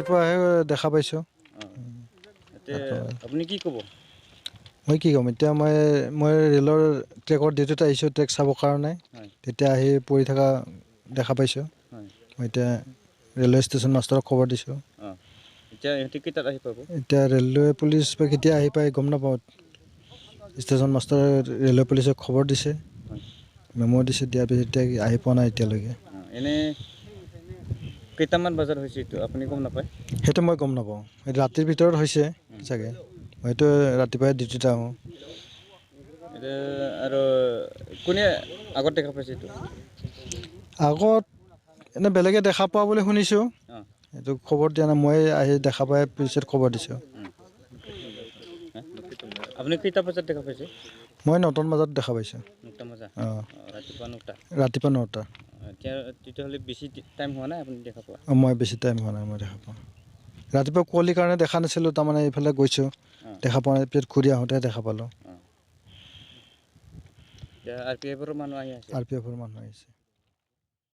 ৰাতিপুৱাহে দেখা পাইছোঁ। আপুনি কি ক'ব? মই কি ক'ম এতিয়া মই ৰেলৰ ট্ৰেকৰ ডিউটিত আহিছোঁ ট্ৰেক চাবৰ কাৰণে। তেতিয়া আহি পৰি থকা দেখা পাইছোঁ। মই এতিয়া ৰেলৱে ষ্টেচন মাষ্টৰক খবৰ দিছোঁ। এতিয়া ইহঁতে কেইটাত আহি পাব? এতিয়া ৰেলৱে পুলিচ বা কেতিয়া আহি পায় গম নাপাওঁ। ষ্টেচন মাষ্টৰে ৰেলৱে পুলিচক খবৰ দিছে, মেম' দিছে, দিয়াৰ পিছত এতিয়া আহি পোৱা নাই এতিয়ালৈকে। এনে কেইটামান বজাত হৈছে এইটো আপুনি গম নাপায়? সেইটো মই গম নাপাওঁ। সেইটো ৰাতিৰ ভিতৰত হৈছে চাগে। মইতো ৰাতিপুৱাই ডিউটিত আহোঁ। আৰু কোনে আগত দেখা পাইছে এইটো? আগত এনেই বেলেগে দেখা পোৱা বুলি শুনিছোঁ। এইটো খবৰ দিয়া নাই, মই আহি দেখা পাই পিছত খবৰ দিছোঁ। আপুনি কেইটা বজাত দেখা পাইছে? মই 9টামান বজাত দেখা পাইছোঁ। 9টা বজাত? ৰাতিপুৱা 9টা? ৰাতিপুৱা 9টা। এতিয়া তেতিয়াহ'লে বেছি টাইম হোৱা নাই আপুনি দেখা পোৱা? মই বেছি টাইম হোৱা নাই মই দেখা পোৱা। ৰাতিপুৱা কুঁৱলীৰ কাৰণে দেখা নাছিলোঁ, তাৰমানে এইফালে গৈছোঁ দেখা পোৱা নাই, পিছত ঘূৰি আহোঁতেহে দেখা পালোঁ। এতিয়া আৰ পি এফৰ মানুহ আহি আছে? আৰ পি এফৰ মানুহ আহিছে।